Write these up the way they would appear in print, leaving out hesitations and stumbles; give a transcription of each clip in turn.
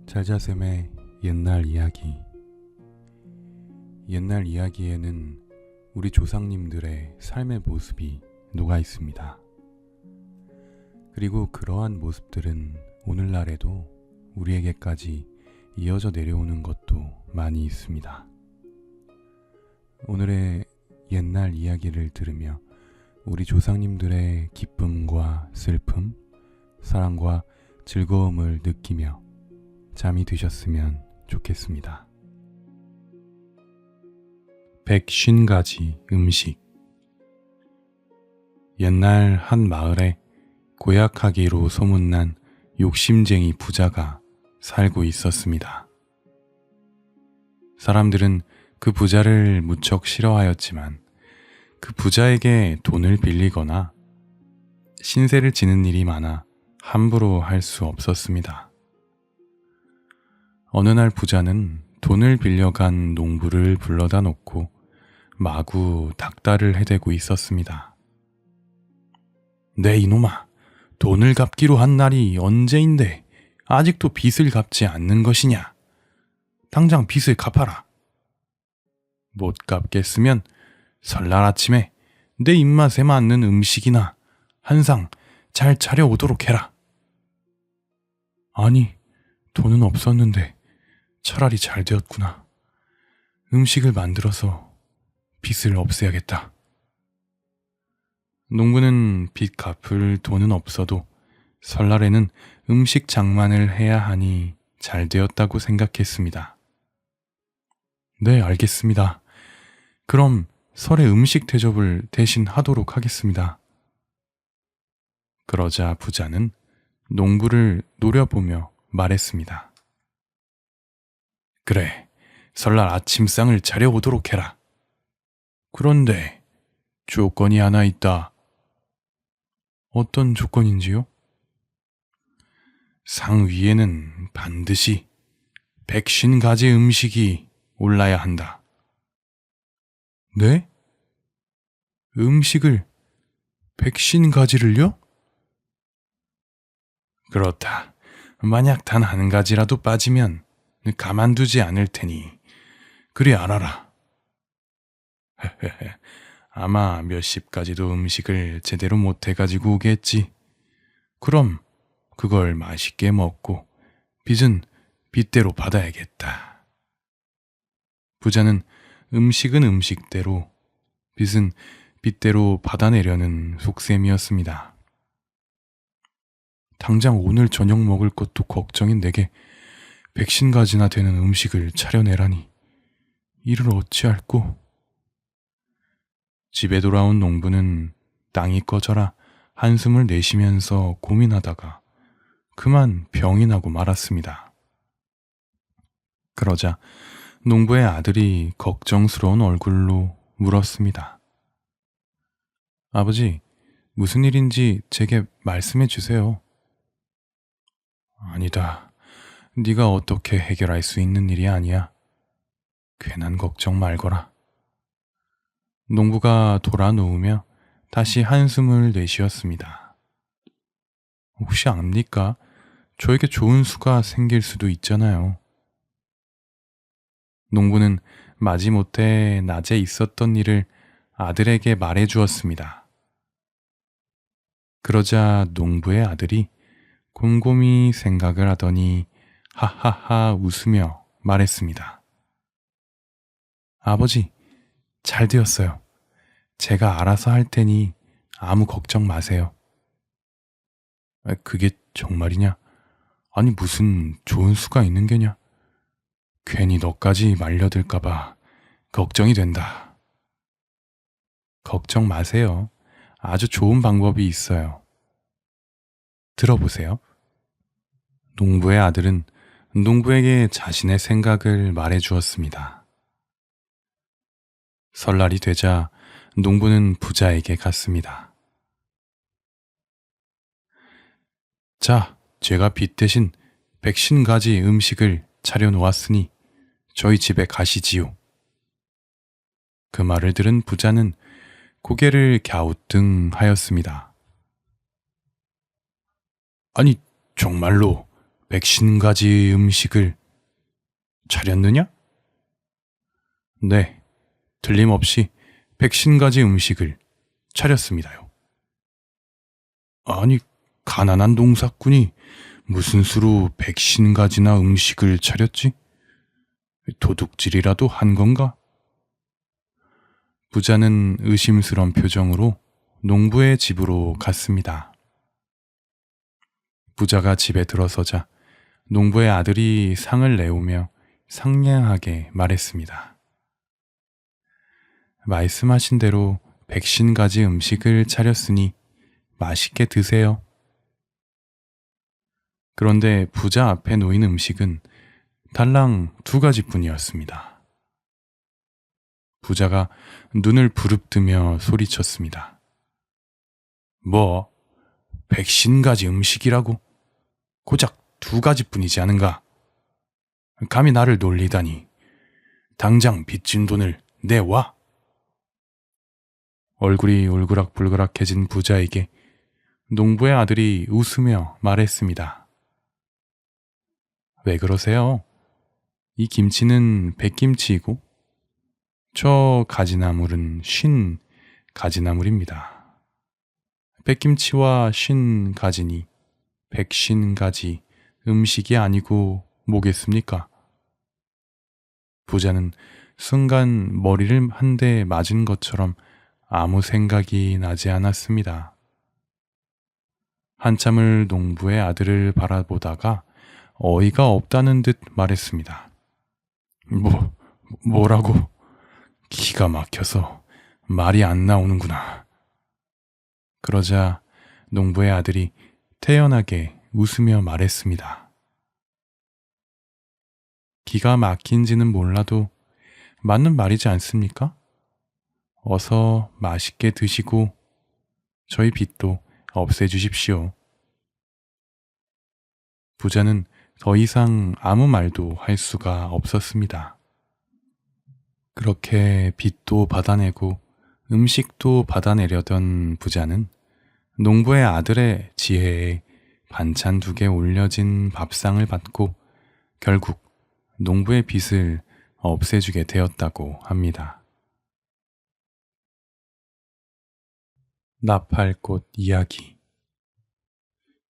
자자샘의 옛날 이야기. 옛날 이야기에는 우리 조상님들의 삶의 모습이 녹아 있습니다. 그리고 그러한 모습들은 오늘날에도 우리에게까지 이어져 내려오는 것도 많이 있습니다. 오늘의 옛날 이야기를 들으며 우리 조상님들의 기쁨과 슬픔, 사랑과 즐거움을 느끼며 잠이 드셨으면 좋겠습니다. 150가지 음식. 옛날 한 마을에 고약하기로 소문난 욕심쟁이 부자가 살고 있었습니다. 사람들은 그 부자를 무척 싫어하였지만 그 부자에게 돈을 빌리거나 신세를 지는 일이 많아 함부로 할 수 없었습니다. 어느 날 부자는 돈을 빌려간 농부를 불러다 놓고 마구 닥달을 해대고 있었습니다. 네 이놈아, 돈을 갚기로 한 날이 언제인데 아직도 빚을 갚지 않는 것이냐? 당장 빚을 갚아라. 못 갚겠으면 설날 아침에 내 입맛에 맞는 음식이나 한 상 잘 차려오도록 해라. 아니, 돈은 없었는데 차라리 잘 되었구나. 음식을 만들어서 빚을 없애야겠다. 농부는 빚 갚을 돈은 없어도 설날에는 음식 장만을 해야 하니 잘 되었다고 생각했습니다. 네, 알겠습니다. 그럼 설에 음식 대접을 대신 하도록 하겠습니다. 그러자 부자는 농부를 노려보며 말했습니다. 그래, 설날 아침상을 차려오도록 해라. 그런데 조건이 하나 있다. 어떤 조건인지요? 상 위에는 반드시 150가지 음식이 올라야 한다. 네? 음식을 150가지를요? 그렇다. 만약 단 한 가지라도 빠지면 가만두지 않을 테니 그리 알아라. 아마 몇십 가지도 음식을 제대로 못해가지고 오겠지. 그럼 그걸 맛있게 먹고 빚은 빚대로 받아야겠다. 부자는 음식은 음식대로, 빚은 빚대로 받아내려는 속셈이었습니다. 당장 오늘 저녁 먹을 것도 걱정인 내게 150가지나 되는 음식을 차려내라니 이를 어찌할꼬. 집에 돌아온 농부는 땅이 꺼져라 한숨을 내쉬면서 고민하다가 그만 병이 나고 말았습니다. 그러자 농부의 아들이 걱정스러운 얼굴로 물었습니다. 아버지, 무슨 일인지 제게 말씀해 주세요. 아니다. 네가 어떻게 해결할 수 있는 일이 아니야. 괜한 걱정 말거라. 농부가 돌아 누우며 다시 한숨을 내쉬었습니다. 혹시 압니까? 저에게 좋은 수가 생길 수도 있잖아요. 농부는 마지못해 낮에 있었던 일을 아들에게 말해 주었습니다. 그러자 농부의 아들이 곰곰이 생각을 하더니 하하하 웃으며 말했습니다. 아버지, 잘 되었어요. 제가 알아서 할 테니 아무 걱정 마세요. 그게 정말이냐? 아니 무슨 좋은 수가 있는 게냐? 괜히 너까지 말려들까봐 걱정이 된다. 걱정 마세요. 아주 좋은 방법이 있어요. 들어보세요. 농부의 아들은 농부에게 자신의 생각을 말해 주었습니다. 설날이 되자 농부는 부자에게 갔습니다. 자, 제가 빚 대신 150가지 음식을 차려놓았으니 저희 집에 가시지요. 그 말을 들은 부자는 고개를 갸우뚱하였습니다. 아니, 정말로 150가지 음식을 차렸느냐? 네, 틀림없이 150가지 음식을 차렸습니다요. 아니, 가난한 농사꾼이 무슨 수로 150가지나 음식을 차렸지? 도둑질이라도 한 건가? 부자는 의심스런 표정으로 농부의 집으로 갔습니다. 부자가 집에 들어서자 농부의 아들이 상을 내오며 상냥하게 말했습니다. 말씀하신 대로 150가지 음식을 차렸으니 맛있게 드세요. 그런데 부자 앞에 놓인 음식은 달랑 2가지뿐이었습니다. 부자가 눈을 부릅뜨며 소리쳤습니다. 뭐? 150가지 음식이라고? 고작 2가지뿐이지 않은가? 감히 나를 놀리다니. 당장 빚진 돈을 내와. 얼굴이 울그락불그락해진 부자에게 농부의 아들이 웃으며 말했습니다. 왜 그러세요? 이 김치는 백김치이고 저 가지나물은 가지나물입니다. 백김치와 가지니 150가지 음식이 아니고 뭐겠습니까? 부자는 순간 머리를 한 대 맞은 것처럼 아무 생각이 나지 않았습니다. 한참을 농부의 아들을 바라보다가 어이가 없다는 듯 말했습니다. 뭐라고? 기가 막혀서 말이 안 나오는구나. 그러자 농부의 아들이 태연하게 웃으며 말했습니다. 기가 막힌지는 몰라도 맞는 말이지 않습니까? 어서 맛있게 드시고 저희 빚도 없애주십시오. 부자는 더 이상 아무 말도 할 수가 없었습니다. 그렇게 빚도 받아내고 음식도 받아내려던 부자는 농부의 아들의 지혜에 반찬 2개 올려진 밥상을 받고 결국 농부의 빚을 없애주게 되었다고 합니다. 나팔꽃 이야기.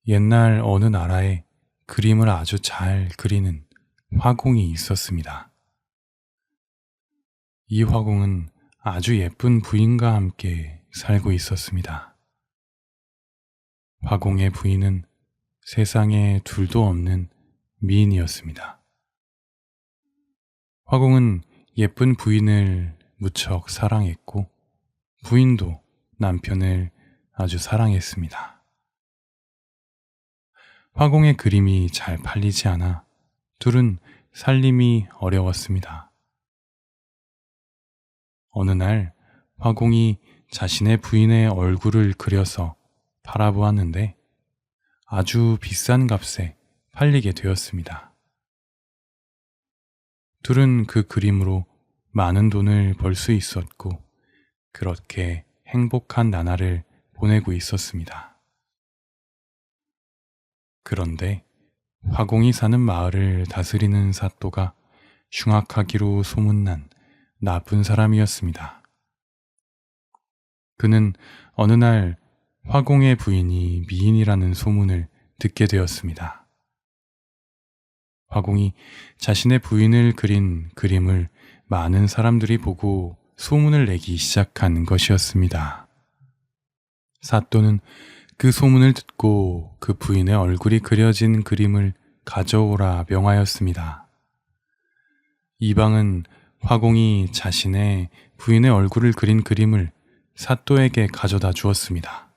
옛날 어느 나라에 그림을 아주 잘 그리는 화공이 있었습니다. 이 화공은 아주 예쁜 부인과 함께 살고 있었습니다. 화공의 부인은 세상에 둘도 없는 미인이었습니다. 화공은 예쁜 부인을 무척 사랑했고 부인도 남편을 아주 사랑했습니다. 화공의 그림이 잘 팔리지 않아 둘은 살림이 어려웠습니다. 어느 날 화공이 자신의 부인의 얼굴을 그려서 팔아보았는데 아주 비싼 값에 팔리게 되었습니다. 둘은 그 그림으로 많은 돈을 벌 수 있었고 그렇게 행복한 나날을 보내고 있었습니다. 그런데 화공이 사는 마을을 다스리는 사또가 흉악하기로 소문난 나쁜 사람이었습니다. 그는 어느 날 화공의 부인이 미인이라는 소문을 듣게 되었습니다. 화공이 자신의 부인을 그린 그림을 많은 사람들이 보고 소문을 내기 시작한 것이었습니다. 사또는 그 소문을 듣고 그 부인의 얼굴이 그려진 그림을 가져오라 명하였습니다. 이방은 화공이 자신의 부인의 얼굴을 그린 그림을 사또에게 가져다 주었습니다.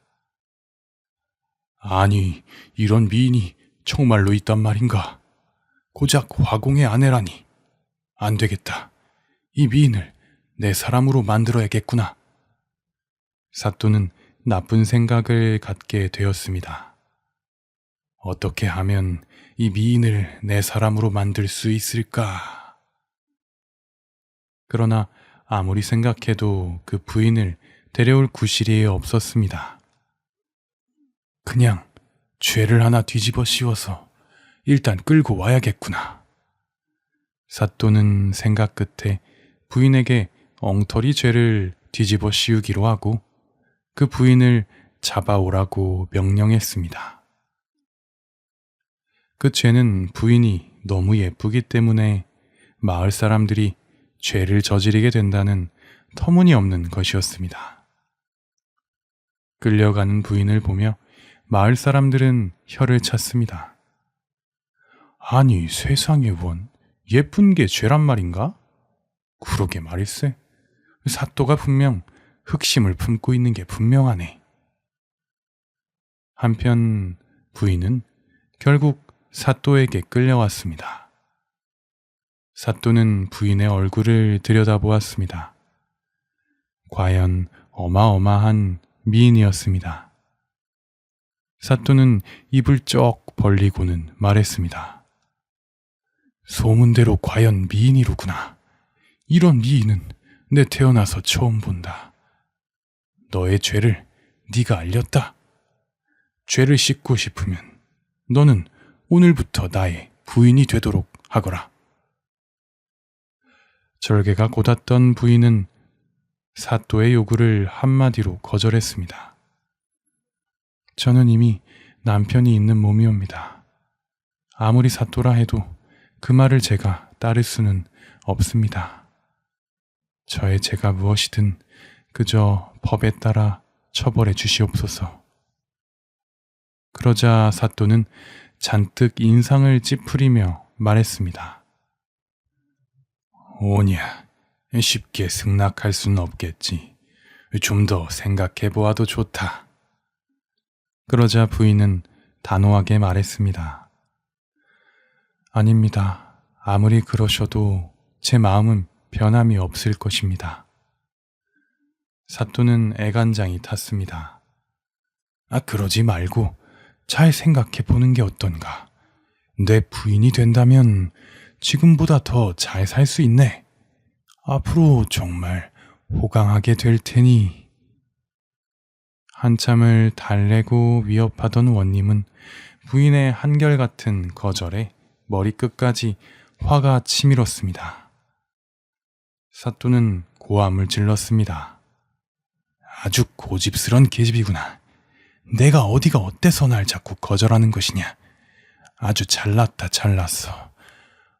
아니, 이런 미인이 정말로 있단 말인가? 고작 화공의 아내라니. 안 되겠다. 이 미인을 내 사람으로 만들어야겠구나. 사또는 나쁜 생각을 갖게 되었습니다. 어떻게 하면 이 미인을 내 사람으로 만들 수 있을까? 그러나 아무리 생각해도 그 부인을 데려올 구실이 없었습니다. 그냥 죄를 하나 뒤집어 씌워서 일단 끌고 와야겠구나. 사또는 생각 끝에 부인에게 엉터리 죄를 뒤집어 씌우기로 하고 그 부인을 잡아오라고 명령했습니다. 그 죄는 부인이 너무 예쁘기 때문에 마을 사람들이 죄를 저지르게 된다는 터무니없는 것이었습니다. 끌려가는 부인을 보며 마을 사람들은 혀를 찼습니다. 아니 세상에 원 예쁜 게 죄란 말인가? 그러게 말일세. 사또가 분명 흑심을 품고 있는 게 분명하네. 한편 부인은 결국 사또에게 끌려왔습니다. 사또는 부인의 얼굴을 들여다보았습니다. 과연 어마어마한 미인이었습니다. 사또는 입을 쩍 벌리고는 말했습니다. 소문대로 과연 미인이로구나. 이런 미인은 내 태어나서 처음 본다. 너의 죄를 네가 알렸다. 죄를 씻고 싶으면 너는 오늘부터 나의 부인이 되도록 하거라. 절개가 곧았던 부인은 사또의 요구를 한마디로 거절했습니다. 저는 이미 남편이 있는 몸이옵니다. 아무리 사또라 해도 그 말을 제가 따를 수는 없습니다. 저의 죄가 무엇이든 그저 법에 따라 처벌해 주시옵소서. 그러자 사또는 잔뜩 인상을 찌푸리며 말했습니다. 오냐, 쉽게 승낙할 수는 없겠지. 좀 더 생각해 보아도 좋다. 그러자 부인은 단호하게 말했습니다. 아닙니다. 아무리 그러셔도 제 마음은 변함이 없을 것입니다. 사또는 애간장이 탔습니다. 그러지 말고 잘 생각해 보는 게 어떤가. 내 부인이 된다면 지금보다 더 잘 살 수 있네. 앞으로 정말 호강하게 될 테니. 한참을 달래고 위협하던 원님은 부인의 한결같은 거절에 머리끝까지 화가 치밀었습니다. 사또는 고함을 질렀습니다. 아주 고집스런 계집이구나. 내가 어디가 어때서 날 자꾸 거절하는 것이냐. 아주 잘났다 잘났어.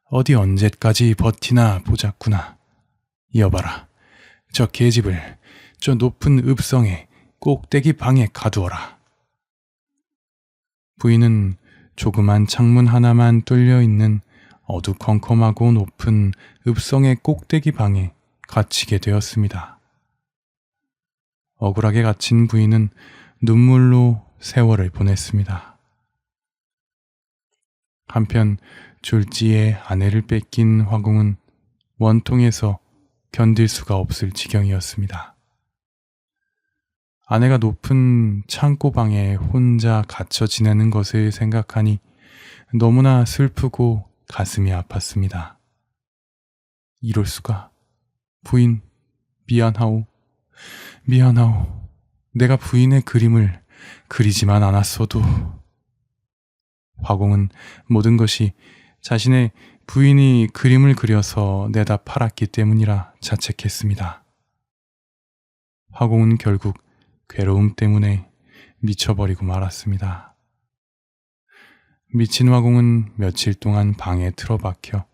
어디 언제까지 버티나 보자꾸나. 여봐라. 저 계집을 저 높은 읍성의 꼭대기 방에 가두어라. 부인은 조그만 창문 하나만 뚫려 있는 어두컴컴하고 높은 읍성의 꼭대기 방에 갇히게 되었습니다. 억울하게 갇힌 부인은 눈물로 세월을 보냈습니다. 한편 졸지에 아내를 뺏긴 화공은 원통에서 견딜 수가 없을 지경이었습니다. 아내가 높은 창고방에 혼자 갇혀 지내는 것을 생각하니 너무나 슬프고 가슴이 아팠습니다. 이럴 수가. 부인, 미안하오. 미안하오. 내가 부인의 그림을 그리지만 않았어도. 화공은 모든 것이 자신의 부인이 그림을 그려서 내다 팔았기 때문이라 자책했습니다. 화공은 결국 괴로움 때문에 미쳐버리고 말았습니다. 미친 화공은 며칠 동안 방에 틀어박혀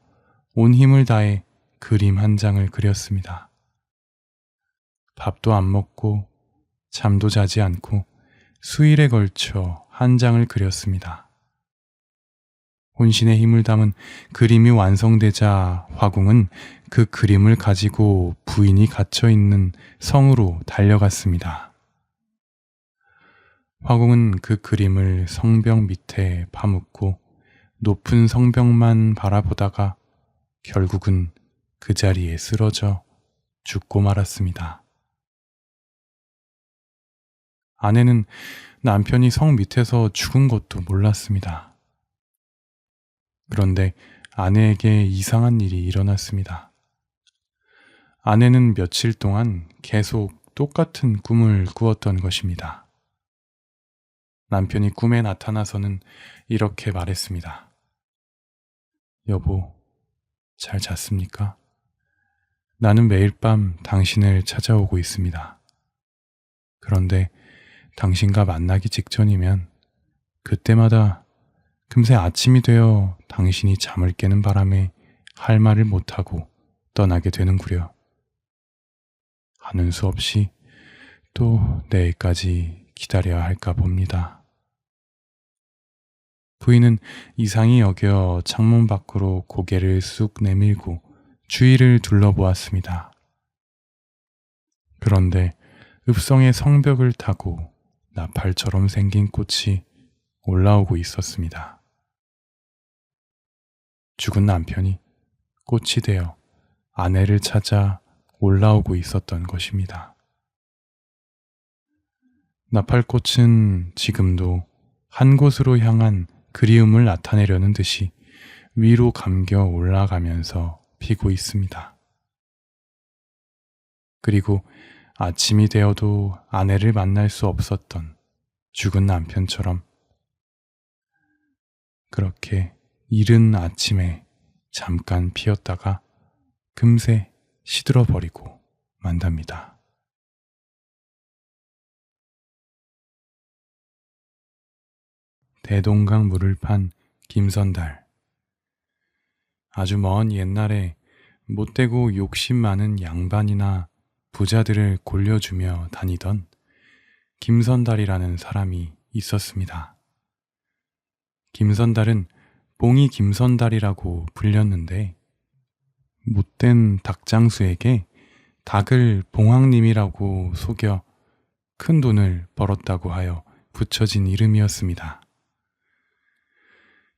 온 힘을 다해 그림 한 장을 그렸습니다. 밥도 안 먹고 잠도 자지 않고 수일에 걸쳐 한 장을 그렸습니다. 혼신의 힘을 담은 그림이 완성되자 화공은 그 그림을 가지고 부인이 갇혀있는 성으로 달려갔습니다. 화공은 그 그림을 성벽 밑에 파묻고 높은 성벽만 바라보다가 결국은 그 자리에 쓰러져 죽고 말았습니다. 아내는 남편이 성 밑에서 죽은 것도 몰랐습니다. 그런데 아내에게 이상한 일이 일어났습니다. 아내는 며칠 동안 계속 똑같은 꿈을 꾸었던 것입니다. 남편이 꿈에 나타나서는 이렇게 말했습니다. 여보, 잘 잤습니까? 나는 매일 밤 당신을 찾아오고 있습니다. 그런데 당신과 만나기 직전이면 그때마다 금세 아침이 되어 당신이 잠을 깨는 바람에 할 말을 못하고 떠나게 되는구려. 하는 수 없이 또 내일까지 기다려야 할까 봅니다. 부인은 이상히 여겨 창문 밖으로 고개를 쑥 내밀고 주위를 둘러보았습니다. 그런데 읍성의 성벽을 타고 나팔처럼 생긴 꽃이 올라오고 있었습니다. 죽은 남편이 꽃이 되어 아내를 찾아 올라오고 있었던 것입니다. 나팔꽃은 지금도 한 곳으로 향한 그리움을 나타내려는 듯이 위로 감겨 올라가면서 피고 있습니다. 그리고 아침이 되어도 아내를 만날 수 없었던 죽은 남편처럼 그렇게 이른 아침에 잠깐 피었다가 금세 시들어버리고 만답니다. 대동강 물을 판 김선달. 아주 먼 옛날에 못되고 욕심 많은 양반이나 부자들을 골려주며 다니던 김선달이라는 사람이 있었습니다. 김선달은 봉이 김선달이라고 불렸는데 못된 닭장수에게 닭을 봉황님이라고 속여 큰 돈을 벌었다고 하여 붙여진 이름이었습니다.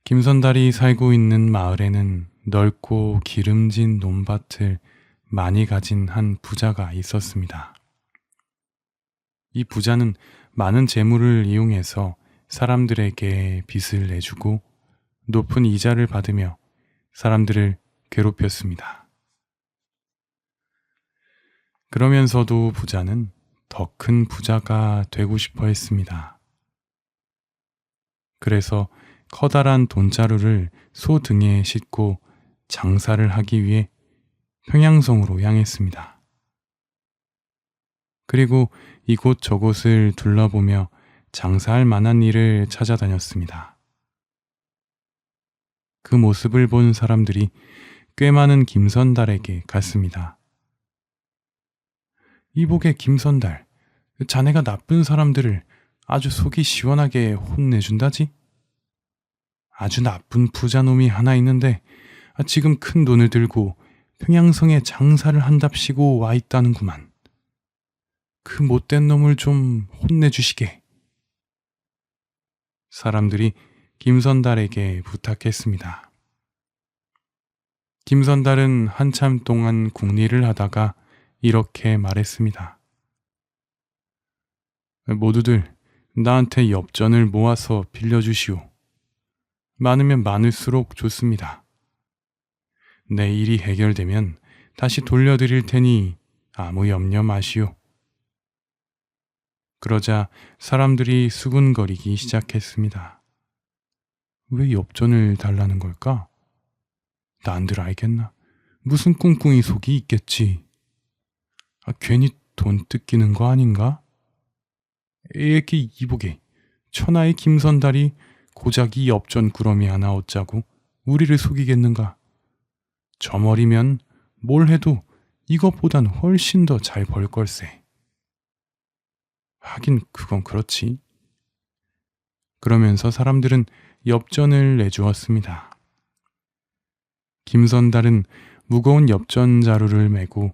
김선달이 살고 있는 마을에는 넓고 기름진 논밭을 많이 가진 한 부자가 있었습니다. 이 부자는 많은 재물을 이용해서 사람들에게 빚을 내주고 높은 이자를 받으며 사람들을 괴롭혔습니다. 그러면서도 부자는 더 큰 부자가 되고 싶어 했습니다. 그래서 커다란 돈자루를 소 등에 싣고 장사를 하기 위해 평양성으로 향했습니다. 그리고 이곳 저곳을 둘러보며 장사할 만한 일을 찾아다녔습니다. 그 모습을 본 사람들이 꽤 많은 김선달에게 갔습니다. 이복의 김선달, 자네가 나쁜 사람들을 아주 속이 시원하게 혼내준다지? 아주 나쁜 부자놈이 하나 있는데 지금 큰 돈을 들고 평양성에 장사를 한답시고 와 있다는구만. 그 못된 놈을 좀 혼내주시게. 사람들이 김선달에게 부탁했습니다. 김선달은 한참 동안 궁리를 하다가 이렇게 말했습니다. 모두들 나한테 엽전을 모아서 빌려주시오. 많으면 많을수록 좋습니다. 내 일이 해결되면 다시 돌려드릴 테니 아무 염려 마시오. 그러자 사람들이 수군거리기 시작했습니다. 왜 엽전을 달라는 걸까? 난들 알겠나? 무슨 꿍꿍이 속이 있겠지. 괜히 돈 뜯기는 거 아닌가? 애기 이보게, 천하의 김선달이 고작 이 엽전 구러미 하나 얻자고 우리를 속이겠는가? 저 머리면 뭘 해도 이것보단 훨씬 더 잘 벌 걸세. 하긴 그건 그렇지. 그러면서 사람들은 엽전을 내주었습니다. 김선달은 무거운 엽전 자루를 메고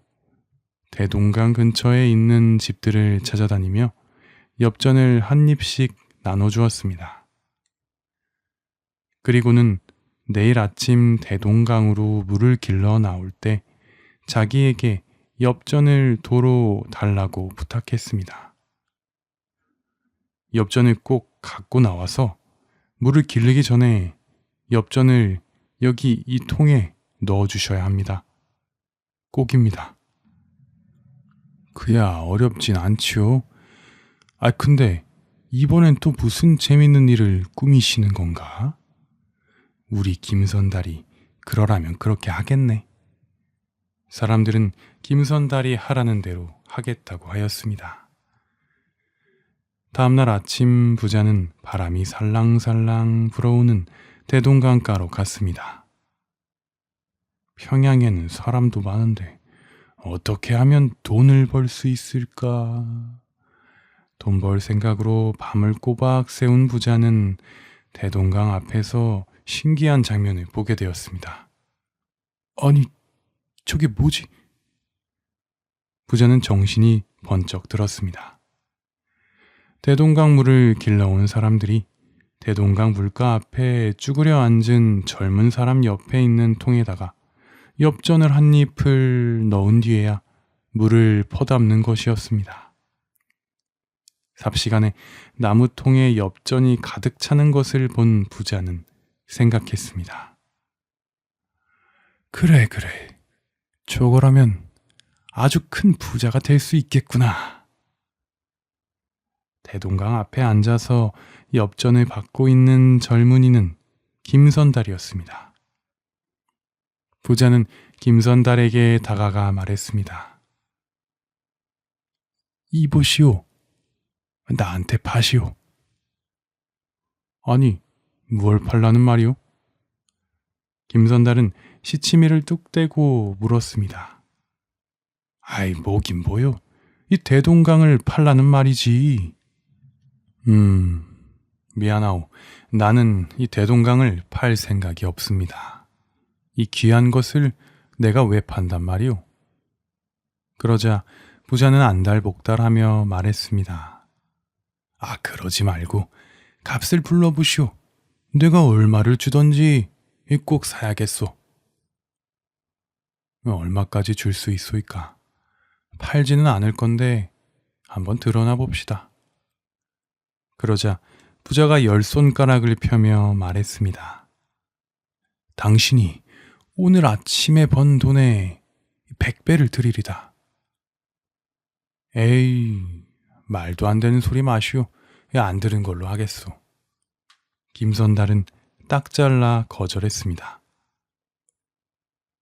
대동강 근처에 있는 집들을 찾아다니며 엽전을 한 입씩 나눠주었습니다. 그리고는 내일 아침 대동강으로 물을 길러 나올 때 자기에게 엽전을 도로 달라고 부탁했습니다. 엽전을 꼭 갖고 나와서 물을 기르기 전에 엽전을 여기 이 통에 넣어주셔야 합니다. 꼭입니다. 그야 어렵진 않지요. 근데 이번엔 또 무슨 재밌는 일을 꾸미시는 건가? 우리 김선달이 그러라면 그렇게 하겠네. 사람들은 김선달이 하라는 대로 하겠다고 하였습니다. 다음날 아침 부자는 바람이 살랑살랑 불어오는 대동강가로 갔습니다. 평양에는 사람도 많은데 어떻게 하면 돈을 벌 수 있을까? 돈 벌 생각으로 밤을 꼬박 새운 부자는 대동강 앞에서 신기한 장면을 보게 되었습니다. 아니, 저게 뭐지? 부자는 정신이 번쩍 들었습니다. 대동강 물을 길러온 사람들이 대동강 물가 앞에 쭈그려 앉은 젊은 사람 옆에 있는 통에다가 엽전을 한 잎을 넣은 뒤에야 물을 퍼담는 것이었습니다. 삽시간에 나무통에 엽전이 가득 차는 것을 본 부자는 생각했습니다. 그래. 저거라면 아주 큰 부자가 될 수 있겠구나. 대동강 앞에 앉아서 엽전을 받고 있는 젊은이는 김선달이었습니다. 부자는 김선달에게 다가가 말했습니다. 이보시오. 나한테 파시오. 아니, 무얼 팔라는 말이오? 김선달은 시치미를 뚝 떼고 물었습니다. 아이, 뭐긴 뭐요. 이 대동강을 팔라는 말이지. 미안하오. 나는 이 대동강을 팔 생각이 없습니다. 이 귀한 것을 내가 왜 판단 말이오? 그러자 부자는 안달복달하며 말했습니다. 아, 그러지 말고 값을 불러보시오. 내가 얼마를 주던지 꼭 사야겠소. 얼마까지 줄 수 있소이까? 팔지는 않을 건데 한번 드러나 봅시다. 그러자 부자가 10손가락을 펴며 말했습니다. 당신이 오늘 아침에 번 돈에 100배를 드리리다. 에이, 말도 안 되는 소리 마시오. 안 들은 걸로 하겠소. 김선달은 딱 잘라 거절했습니다.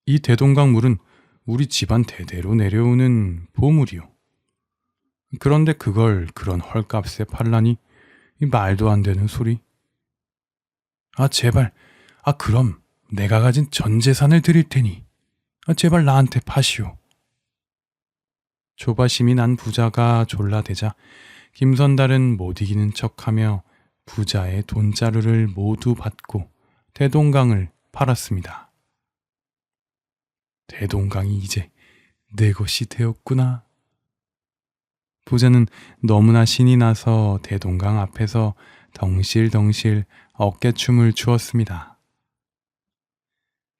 이 대동강 물은 우리 집안 대대로 내려오는 보물이오. 그런데 그걸 그런 헐값에 팔라니 이 말도 안 되는 소리. 아, 제발. 그럼 내가 가진 전 재산을 드릴 테니 제발 나한테 파시오. 조바심이 난 부자가 졸라대자 김선달은 못 이기는 척하며 부자의 돈자루를 모두 받고 대동강을 팔았습니다. 대동강이 이제 내 것이 되었구나. 부자는 너무나 신이 나서 대동강 앞에서 덩실덩실 어깨춤을 추었습니다.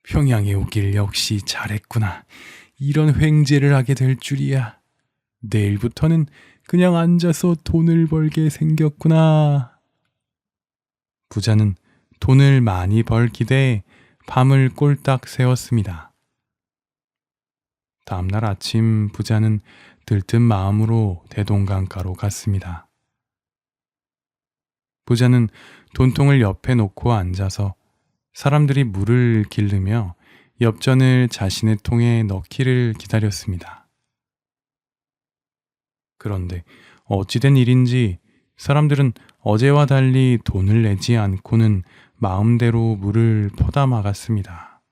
평양에 오길 역시 잘했구나. 이런 횡재를 하게 될 줄이야. 내일부터는 그냥 앉아서 돈을 벌게 생겼구나. 부자는 돈을 많이 벌 기대에 밤을 꼴딱 새웠습니다. 다음날 아침 부자는 들뜬 마음으로 대동강가로 갔습니다. 부자는 돈통을 옆에 놓고 앉아서 사람들이 물을 기르며 엽전을 자신의 통에 넣기를 기다렸습니다. 그런데 어찌된 일인지 사람들은 어제와 달리 돈을 내지 않고는 마음대로 물을 퍼다 막았습니다.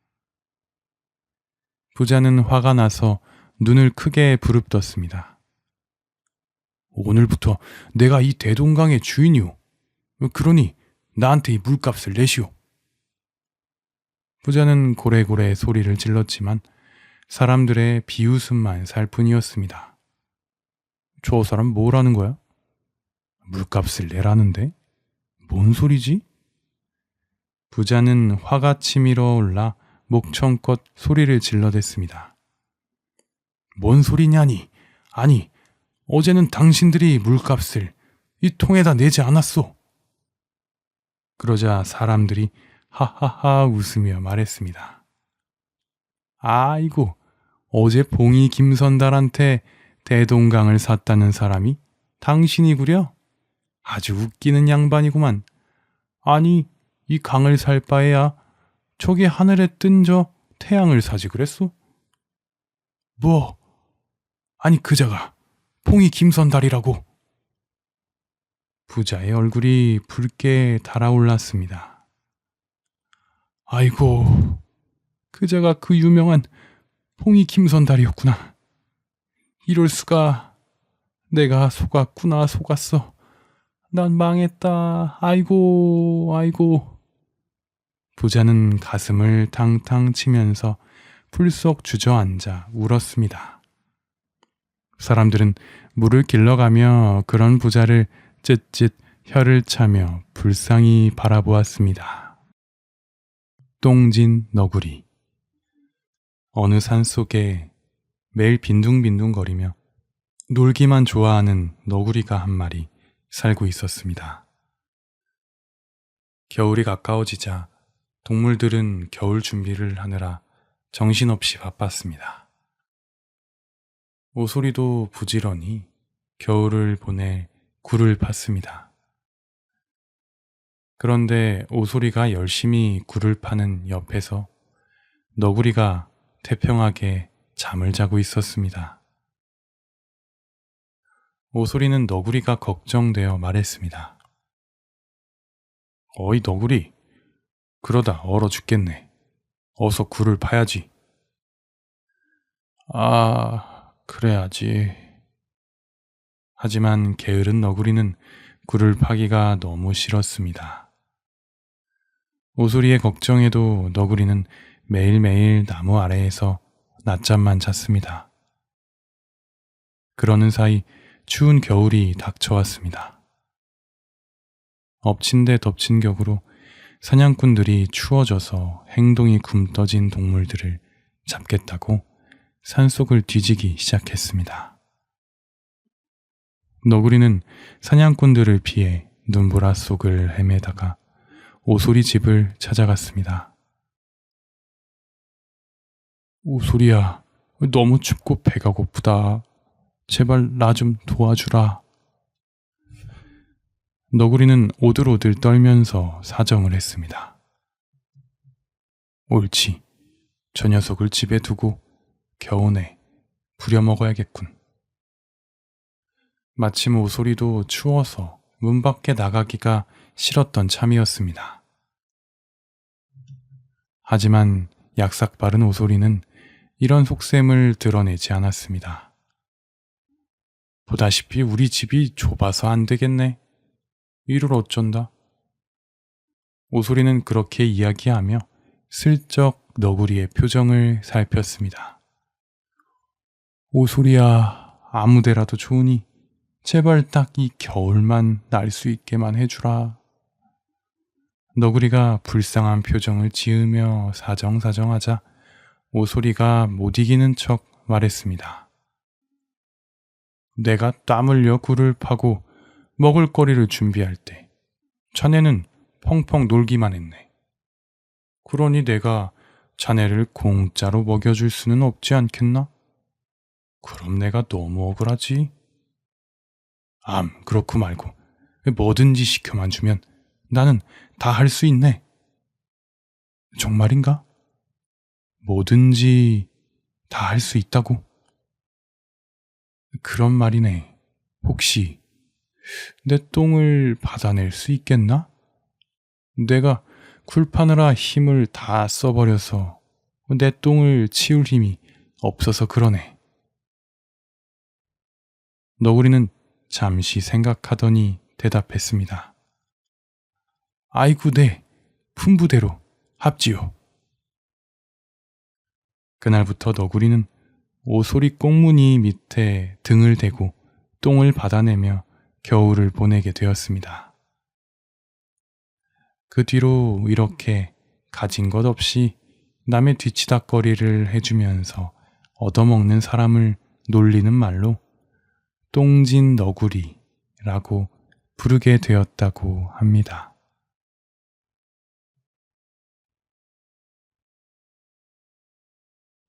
부자는 화가 나서 눈을 크게 부릅떴습니다. 오늘부터 내가 이 대동강의 주인이오. 그러니 나한테 이 물값을 내시오. 부자는 고래고래 소리를 질렀지만 사람들의 비웃음만 살 뿐이었습니다. 저 사람 뭐라는 거야? 물값을 내라는데? 뭔 소리지? 부자는 화가 치밀어 올라 목청껏 소리를 질러댔습니다. 뭔 소리냐니? 아니, 어제는 당신들이 물값을 이 통에다 내지 않았소. 그러자 사람들이 하하하 웃으며 말했습니다. 아이고, 어제 봉이 김선달한테 대동강을 샀다는 사람이 당신이구려? 아주 웃기는 양반이구만. 아니, 이 강을 살 바에야 저기 하늘에 뜬 저 태양을 사지 그랬소? 뭐? 아니 그자가 봉이 김선달이라고. 부자의 얼굴이 붉게 달아올랐습니다. 아이고, 그자가 그 유명한 봉이 김선달이었구나. 이럴 수가. 내가 속았구나, 속았어. 난 망했다. 아이고, 아이고. 부자는 가슴을 탕탕 치면서 풀썩 주저앉아 울었습니다. 사람들은 물을 길러가며 그런 부자를 쯧쯧 혀를 차며 불쌍히 바라보았습니다. 똥진 너구리. 어느 산 속에 매일 빈둥빈둥거리며 놀기만 좋아하는 너구리가 한 마리 살고 있었습니다. 겨울이 가까워지자 동물들은 겨울 준비를 하느라 정신없이 바빴습니다. 오소리도 부지런히 겨울을 보내 굴을 팠습니다. 그런데 오소리가 열심히 굴을 파는 옆에서 너구리가 태평하게 잠을 자고 있었습니다. 오소리는 너구리가 걱정되어 말했습니다. 어이 너구리, 그러다 얼어 죽겠네. 어서 굴을 파야지. 아, 그래야지. 하지만 게으른 너구리는 굴을 파기가 너무 싫었습니다. 오소리의 걱정에도 너구리는 매일매일 나무 아래에서 낮잠만 잤습니다. 그러는 사이 추운 겨울이 닥쳐왔습니다. 엎친 데 덮친 격으로 사냥꾼들이 추워져서 행동이 굼떠진 동물들을 잡겠다고 산속을 뒤지기 시작했습니다. 너구리는 사냥꾼들을 피해 눈보라 속을 헤매다가 오소리 집을 찾아갔습니다. 오소리야, 너무 춥고 배가 고프다. 제발 나 좀 도와주라. 너구리는 오들오들 떨면서 사정을 했습니다. 옳지, 저 녀석을 집에 두고 겨우내 부려먹어야겠군. 마침 오소리도 추워서 문 밖에 나가기가 싫었던 참이었습니다. 하지만 약삭 빠른 오소리는 이런 속셈을 드러내지 않았습니다. 보다시피 우리 집이 좁아서 안 되겠네. 이를 어쩐다. 오소리는 그렇게 이야기하며 슬쩍 너구리의 표정을 살폈습니다. 오소리야, 아무데라도 좋으니 제발 딱 이 겨울만 날 수 있게만 해주라. 너구리가 불쌍한 표정을 지으며 사정사정하자 오소리가 못 이기는 척 말했습니다. 내가 땀 흘려 굴을 파고 먹을거리를 준비할 때 자네는 펑펑 놀기만 했네. 그러니 내가 자네를 공짜로 먹여줄 수는 없지 않겠나? 그럼 내가 너무 억울하지. 그렇고 말고 뭐든지 시켜만 주면 나는 다 할 수 있네. 정말인가? 뭐든지 다 할 수 있다고? 그런 말이네. 혹시 내 똥을 받아낼 수 있겠나? 내가 굴 파느라 힘을 다 써버려서 내 똥을 치울 힘이 없어서 그러네. 너구리는 잠시 생각하더니 대답했습니다. 아이고 네, 품부대로 합지요. 그날부터 너구리는 오소리 꽁무니 밑에 등을 대고 똥을 받아내며 겨울을 보내게 되었습니다. 그 뒤로 이렇게 가진 것 없이 남의 뒤치다꺼리를 해주면서 얻어먹는 사람을 놀리는 말로 똥진 너구리라고 부르게 되었다고 합니다.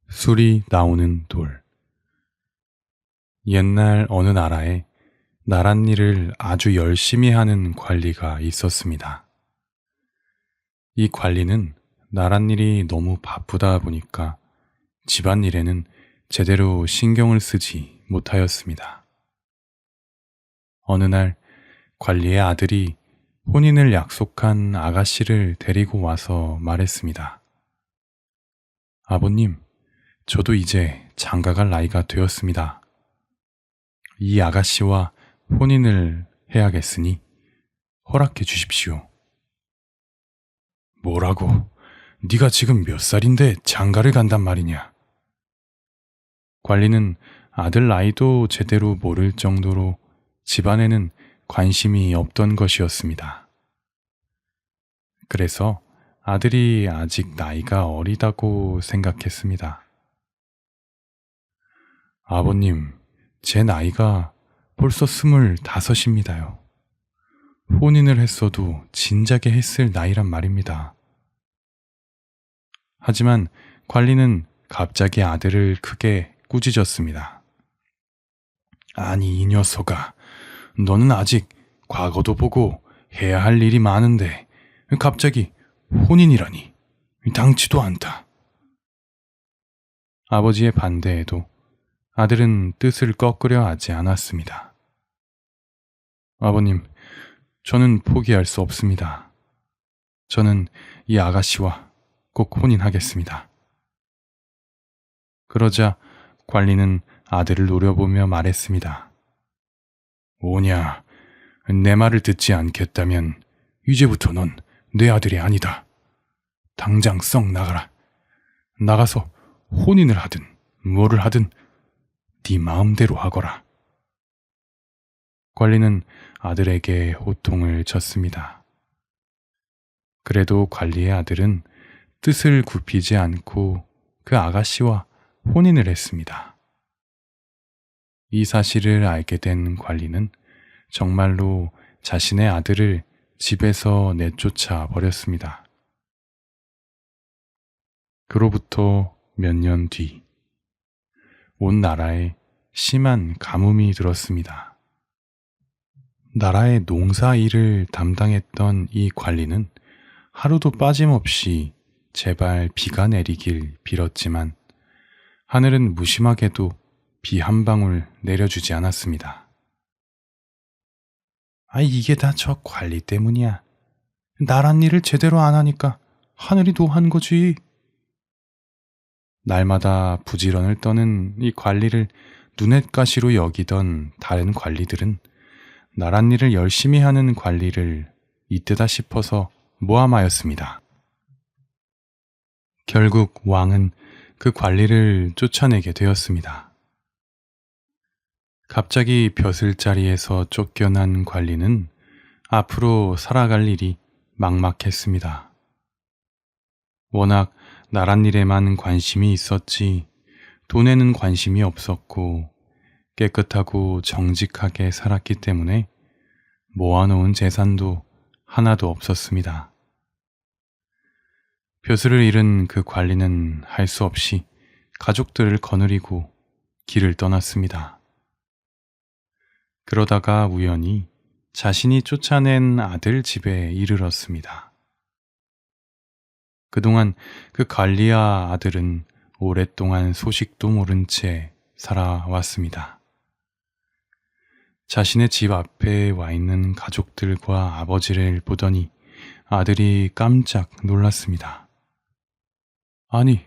술이 나오는 돌. 옛날 어느 나라에 나랏일을 아주 열심히 하는 관리가 있었습니다. 이 관리는 나란 일이 너무 바쁘다 보니까 집안일에는 제대로 신경을 쓰지 못하였습니다. 어느 날 관리의 아들이 혼인을 약속한 아가씨를 데리고 와서 말했습니다. 아버님, 저도 이제 장가갈 나이가 되었습니다. 이 아가씨와 혼인을 해야겠으니 허락해 주십시오. 뭐라고? 네가 지금 몇 살인데 장가를 간단 말이냐? 관리는 아들 나이도 제대로 모를 정도로 집안에는 관심이 없던 것이었습니다. 그래서 아들이 아직 나이가 어리다고 생각했습니다. 아버님, 제 나이가 벌써 25입니다요. 혼인을 했어도 진작에 했을 나이란 말입니다. 하지만 관리는 갑자기 아들을 크게 꾸짖었습니다. 아니, 이 녀석아, 너는 아직 과거도 보고 해야 할 일이 많은데 갑자기 혼인이라니 당치도 않다. 아버지의 반대에도 아들은 뜻을 꺾으려 하지 않았습니다. 아버님, 저는 포기할 수 없습니다. 저는 이 아가씨와 꼭 혼인하겠습니다. 그러자 관리는 아들을 노려보며 말했습니다. 오냐, 내 말을 듣지 않겠다면 이제부터 넌 내 아들이 아니다. 당장 썩 나가라. 나가서 혼인을 하든 뭐를 하든 네 마음대로 하거라. 관리는 아들에게 호통을 쳤습니다. 그래도 관리의 아들은 뜻을 굽히지 않고 그 아가씨와 혼인을 했습니다. 이 사실을 알게 된 관리는 정말로 자신의 아들을 집에서 내쫓아 버렸습니다. 그로부터 몇 년 뒤, 온 나라에 심한 가뭄이 들었습니다. 나라의 농사 일을 담당했던 이 관리는 하루도 빠짐없이 제발 비가 내리길 빌었지만 하늘은 무심하게도 비 한 방울 내려주지 않았습니다. 이게 다 저 관리 때문이야. 나란 일을 제대로 안 하니까 하늘이 노한 거지. 날마다 부지런을 떠는 이 관리를 눈엣가시로 여기던 다른 관리들은 나란 일을 열심히 하는 관리를 이때다 싶어서 모함하였습니다. 결국 왕은 그 관리를 쫓아내게 되었습니다. 갑자기 벼슬자리에서 쫓겨난 관리는 앞으로 살아갈 일이 막막했습니다. 워낙 나란 일에만 관심이 있었지 돈에는 관심이 없었고 깨끗하고 정직하게 살았기 때문에 모아놓은 재산도 하나도 없었습니다. 벼슬을 잃은 그 관리는 할 수 없이 가족들을 거느리고 길을 떠났습니다. 그러다가 우연히 자신이 쫓아낸 아들 집에 이르렀습니다. 그동안 그 관리와 아들은 오랫동안 소식도 모른 채 살아왔습니다. 자신의 집 앞에 와 있는 가족들과 아버지를 보더니 아들이 깜짝 놀랐습니다. 아니,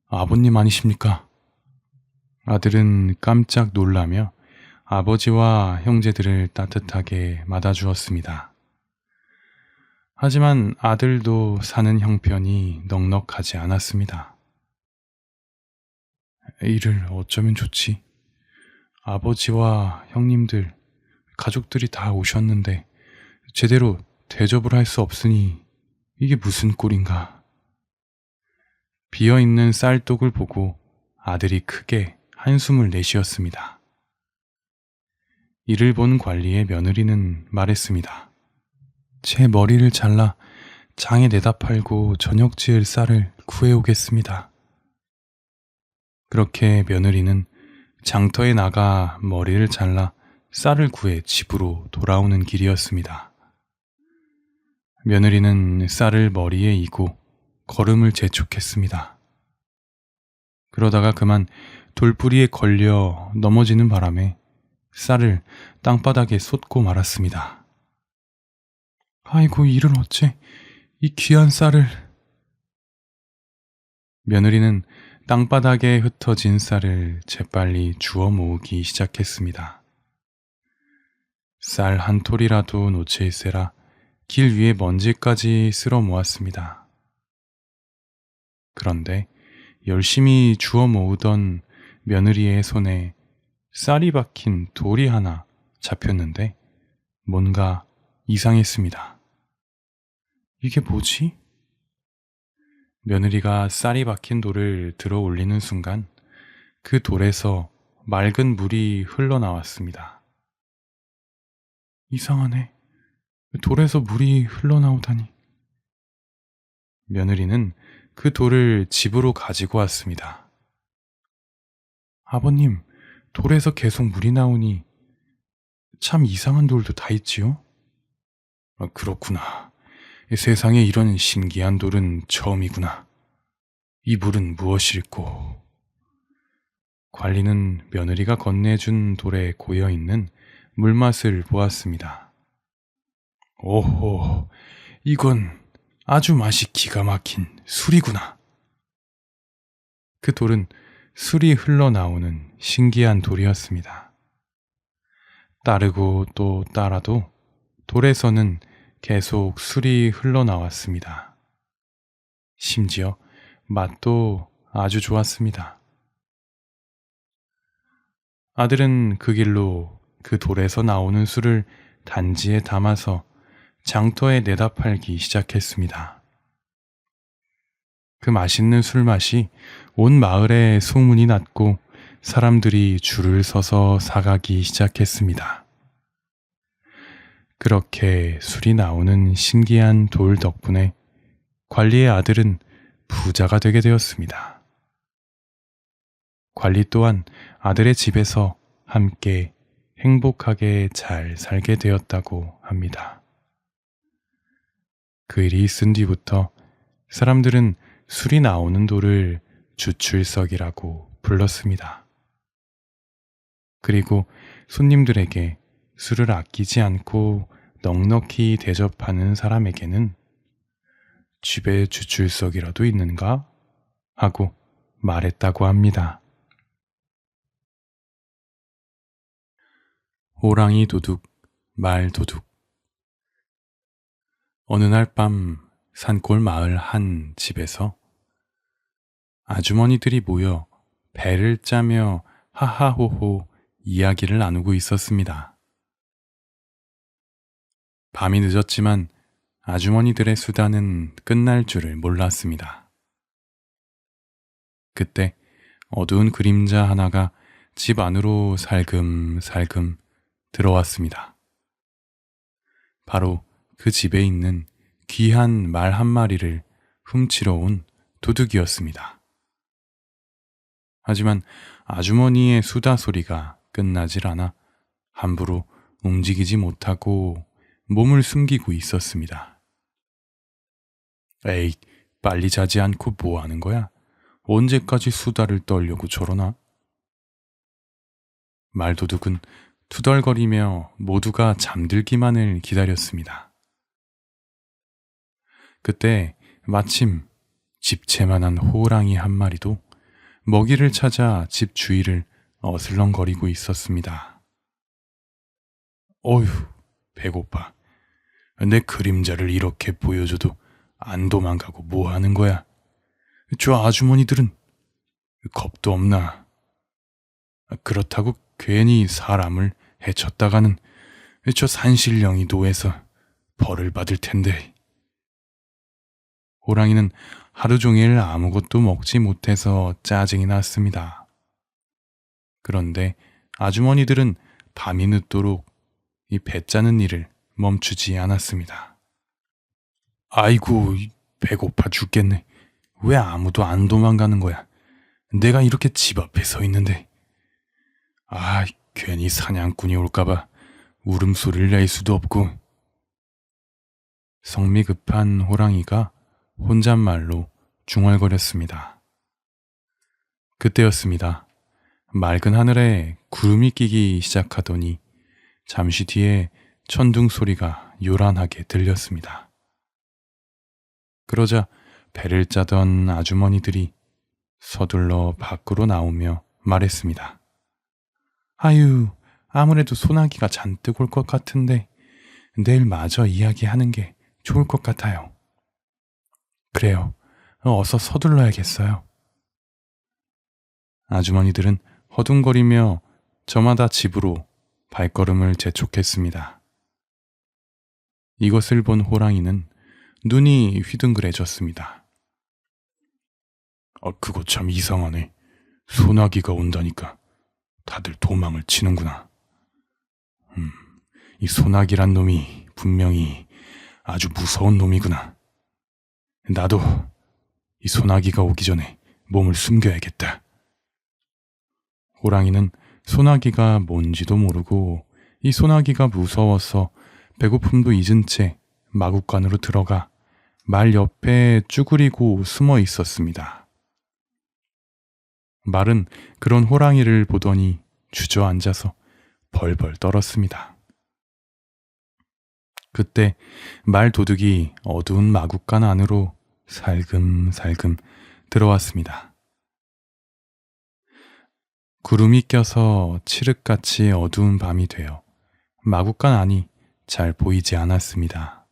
아버님 아니십니까? 아들은 깜짝 놀라며 아버지와 형제들을 따뜻하게 맞아주었습니다. 하지만 아들도 사는 형편이 넉넉하지 않았습니다. 이를 어쩌면 좋지? 아버지와 형님들, 가족들이 다 오셨는데 제대로 대접을 할 수 없으니 이게 무슨 꼴인가? 비어있는 쌀독을 보고 아들이 크게 한숨을 내쉬었습니다. 이를 본 관리의 며느리는 말했습니다. 제 머리를 잘라 장에 내다 팔고 저녁 지을 쌀을 구해오겠습니다. 그렇게 며느리는 장터에 나가 머리를 잘라 쌀을 구해 집으로 돌아오는 길이었습니다. 며느리는 쌀을 머리에 이고 걸음을 재촉했습니다. 그러다가 그만 돌부리에 걸려 넘어지는 바람에 쌀을 땅바닥에 쏟고 말았습니다. 아이고, 이를 어째 이 귀한 쌀을. 며느리는 땅바닥에 흩어진 쌀을 재빨리 주워 모으기 시작했습니다. 쌀 한 톨이라도 놓칠세라 길 위에 먼지까지 쓸어 모았습니다. 그런데 열심히 주워 모으던 며느리의 손에 쌀이 박힌 돌이 하나 잡혔는데 뭔가 이상했습니다. 이게 뭐지? 며느리가 쌀이 박힌 돌을 들어 올리는 순간 그 돌에서 맑은 물이 흘러나왔습니다. 이상하네. 돌에서 물이 흘러나오다니. 며느리는 그 돌을 집으로 가지고 왔습니다. 아버님, 돌에서 계속 물이 나오니 참 이상한 돌도 다 있지요? 그렇구나. 세상에 이런 신기한 돌은 처음이구나. 이 물은 무엇일꼬? 관리는 며느리가 건네준 돌에 고여있는 물맛을 보았습니다. 오호, 이건 아주 맛이 기가 막힌 술이구나. 그 돌은 술이 흘러나오는 신기한 돌이었습니다. 따르고 또 따라도 돌에서는 계속 술이 흘러나왔습니다. 심지어 맛도 아주 좋았습니다. 아들은 그 길로 그 돌에서 나오는 술을 단지에 담아서 장터에 내다 팔기 시작했습니다. 그 맛있는 술 맛이 온 마을에 소문이 났고 사람들이 줄을 서서 사가기 시작했습니다. 그렇게 술이 나오는 신기한 돌 덕분에 관리의 아들은 부자가 되게 되었습니다. 관리 또한 아들의 집에서 함께 행복하게 잘 살게 되었다고 합니다. 그 일이 있은 뒤부터 사람들은 술이 나오는 돌을 주출석이라고 불렀습니다. 그리고 손님들에게 술을 아끼지 않고 넉넉히 대접하는 사람에게는 집에 주출석이라도 있는가? 하고 말했다고 합니다. 호랑이 도둑, 말 도둑. 어느 날 밤 산골 마을 한 집에서 아주머니들이 모여 배를 짜며 하하호호 이야기를 나누고 있었습니다. 밤이 늦었지만 아주머니들의 수다는 끝날 줄을 몰랐습니다. 그때 어두운 그림자 하나가 집 안으로 살금살금 들어왔습니다. 바로 그 집에 있는 귀한 말 한 마리를 훔치러 온 도둑이었습니다. 하지만 아주머니의 수다 소리가 끝나질 않아 함부로 움직이지 못하고 몸을 숨기고 있었습니다. 에이, 빨리 자지 않고 뭐 하는 거야? 언제까지 수다를 떨려고 저러나? 말도둑은 투덜거리며 모두가 잠들기만을 기다렸습니다. 그때 마침 집채만한 호랑이 한 마리도 먹이를 찾아 집 주위를 어슬렁거리고 있었습니다. 어휴, 배고파. 내 그림자를 이렇게 보여줘도 안 도망가고 뭐 하는 거야? 저 아주머니들은 겁도 없나? 그렇다고 괜히 사람을 해쳤다가는 저 산신령이 노해서 벌을 받을 텐데. 호랑이는 하루 종일 아무것도 먹지 못해서 짜증이 났습니다. 그런데 아주머니들은 밤이 늦도록 이 배 짜는 일을 멈추지 않았습니다. 아이고, 배고파 죽겠네. 왜 아무도 안 도망가는 거야? 내가 이렇게 집 앞에 서 있는데. 아, 괜히 사냥꾼이 올까봐 울음소리를 낼 수도 없고. 성미 급한 호랑이가 혼잣말로 중얼거렸습니다. 그때였습니다. 맑은 하늘에 구름이 끼기 시작하더니 잠시 뒤에 천둥 소리가 요란하게 들렸습니다. 그러자 배를 짜던 아주머니들이 서둘러 밖으로 나오며 말했습니다. 아유, 아무래도 소나기가 잔뜩 올 것 같은데 내일 마저 이야기하는 게 좋을 것 같아요. 그래요. 어서 서둘러야겠어요. 아주머니들은 허둥거리며 저마다 집으로 발걸음을 재촉했습니다. 이것을 본 호랑이는 눈이 휘둥그레졌습니다. 그거 참 이상하네. 소나기가 온다니까 다들 도망을 치는구나. 이 소나기란 놈이 분명히 아주 무서운 놈이구나. 나도 이 소나기가 오기 전에 몸을 숨겨야겠다. 호랑이는 소나기가 뭔지도 모르고 이 소나기가 무서워서 배고픔도 잊은 채 마구간으로 들어가 말 옆에 쭈그리고 숨어 있었습니다. 말은 그런 호랑이를 보더니 주저앉아서 벌벌 떨었습니다. 그때 말 도둑이 어두운 마구간 안으로 살금살금 들어왔습니다. 구름이 껴서 칠흑같이 어두운 밤이 되어 마구간 안이 잘 보이지 않았습니다.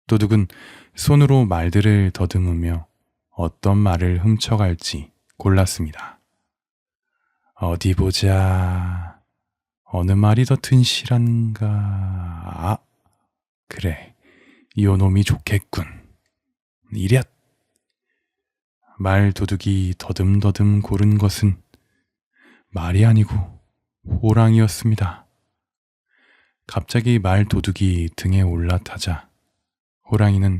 도둑은 손으로 말들을 더듬으며 어떤 말을 훔쳐갈지 골랐습니다. 어디 보자. 어느 말이 더 튼실한가. 그래. 요 놈이 좋겠군. 이랴. 말 도둑이 더듬더듬 고른 것은 말이 아니고 호랑이였습니다. 갑자기 말 도둑이 등에 올라타자 호랑이는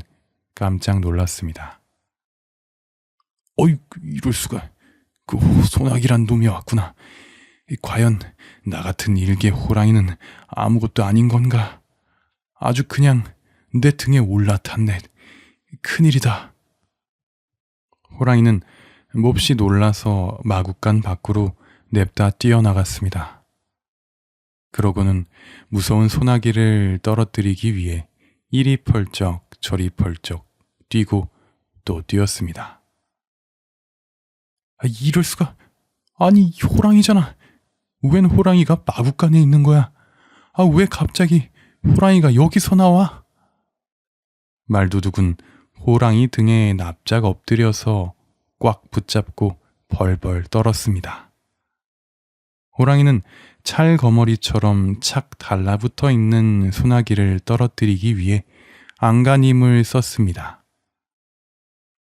깜짝 놀랐습니다. 어이, 이럴 수가. 그 소나기란 놈이 왔구나. 과연 나 같은 일개 호랑이는 아무것도 아닌 건가? 아주 그냥 내 등에 올라탔네. 큰일이다. 호랑이는 몹시 놀라서 마구간 밖으로 냅다 뛰어나갔습니다. 그러고는 무서운 소나기를 떨어뜨리기 위해 이리 펄쩍 저리 펄쩍 뛰고 또 뛰었습니다. 이럴 수가. 아니, 호랑이잖아. 웬 호랑이가 마구간에 있는 거야? 왜 갑자기 호랑이가 여기서 나와? 말도둑은 호랑이 등에 납작 엎드려서 꽉 붙잡고 벌벌 떨었습니다. 호랑이는 찰거머리처럼 착 달라붙어 있는 소나기를 떨어뜨리기 위해 안간힘을 썼습니다.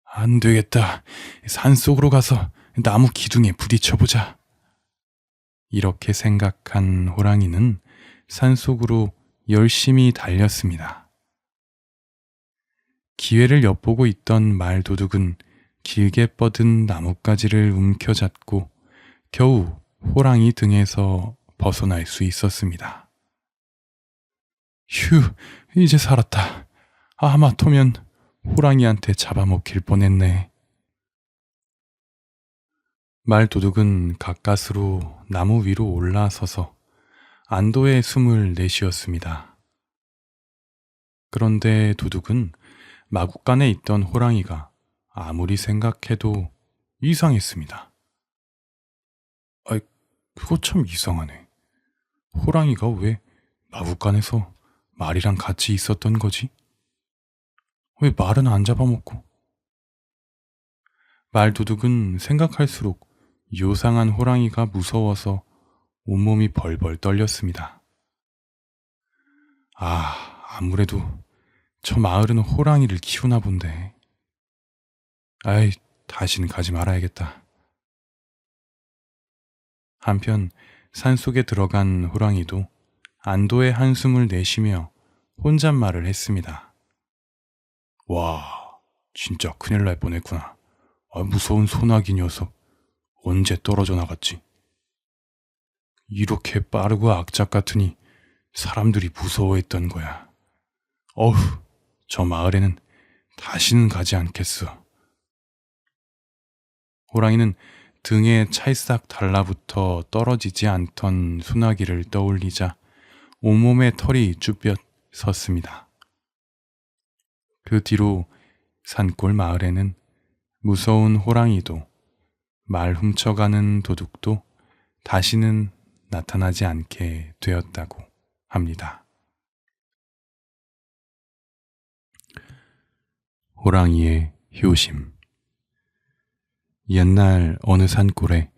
안 되겠다. 산속으로 가서 나무 기둥에 부딪혀보자. 이렇게 생각한 호랑이는 산속으로 열심히 달렸습니다. 기회를 엿보고 있던 말도둑은 길게 뻗은 나뭇가지를 움켜잡고 겨우 호랑이 등에서 벗어날 수 있었습니다. 휴, 이제 살았다. 하마터면 호랑이한테 잡아먹힐 뻔했네. 말도둑은 가까스로 나무 위로 올라서서 안도의 숨을 내쉬었습니다. 그런데 도둑은 마구간에 있던 호랑이가 아무리 생각해도 이상했습니다. 그거 참 이상하네. 호랑이가 왜 마구간에서 말이랑 같이 있었던 거지? 왜 말은 안 잡아먹고? 말도둑은 생각할수록 요상한 호랑이가 무서워서 온몸이 벌벌 떨렸습니다. 아무래도 저 마을은 호랑이를 키우나 본데. 다신 가지 말아야겠다. 한편 산속에 들어간 호랑이도 안도의 한숨을 내쉬며 혼잣말을 했습니다. 와, 진짜 큰일 날 뻔했구나. 무서운 소나기 녀석 언제 떨어져 나갔지? 이렇게 빠르고 악착 같으니 사람들이 무서워했던 거야. 저 마을에는 다시는 가지 않겠어. 호랑이는 등에 찰싹 달라붙어 떨어지지 않던 소나기를 떠올리자 온몸에 털이 쭈뼛 섰습니다. 그 뒤로 산골 마을에는 무서운 호랑이도 말 훔쳐가는 도둑도 다시는 나타나지 않게 되었다고 합니다. 호랑이의 효심. 옛날 어느 산골에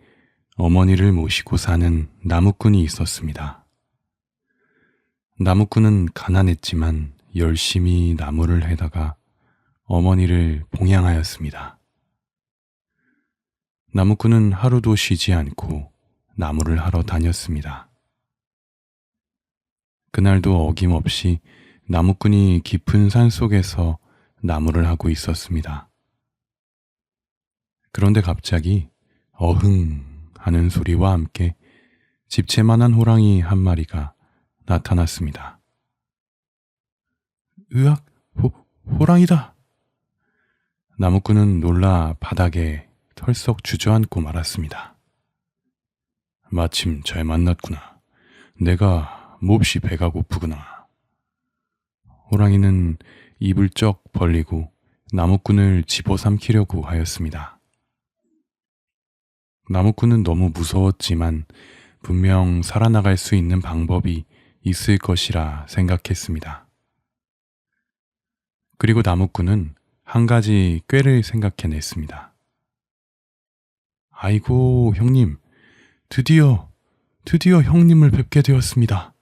어머니를 모시고 사는 나무꾼이 있었습니다. 나무꾼은 가난했지만 열심히 나무를 해다가 어머니를 봉양하였습니다. 나무꾼은 하루도 쉬지 않고 나무를 하러 다녔습니다. 그날도 어김없이 나무꾼이 깊은 산 속에서 나무를 하고 있었습니다. 그런데 갑자기 어흥 하는 소리와 함께 집채만한 호랑이 한 마리가 나타났습니다. 으악, 호랑이다! 나무꾼은 놀라 바닥에 털썩 주저앉고 말았습니다. 마침 잘 만났구나. 내가 몹시 배가 고프구나. 호랑이는 입을 쩍 벌리고 나무꾼을 집어삼키려고 하였습니다. 나무꾼은 너무 무서웠지만 분명 살아나갈 수 있는 방법이 있을 것이라 생각했습니다. 그리고 나무꾼은 한 가지 꾀를 생각해냈습니다. 아이고, 형님, 드디어 형님을 뵙게 되었습니다.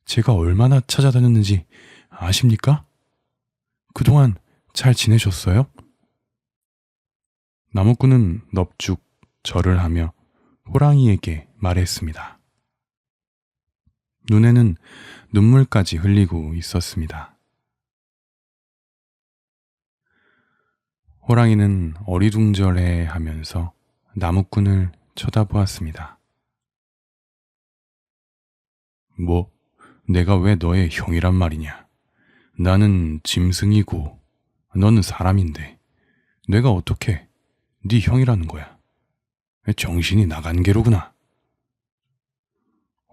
제가 얼마나 찾아다녔는지 아십니까? 그동안 잘 지내셨어요? 나무꾼은 넙죽 절을 하며 호랑이에게 말했습니다. 눈에는 눈물까지 흘리고 있었습니다. 호랑이는 어리둥절해 하면서 나무꾼을 쳐다보았습니다. 뭐, 내가 왜 너의 형이란 말이냐? 나는 짐승이고 너는 사람인데 내가 어떻게 네 형이라는 거야? 정신이 나간 게로구나.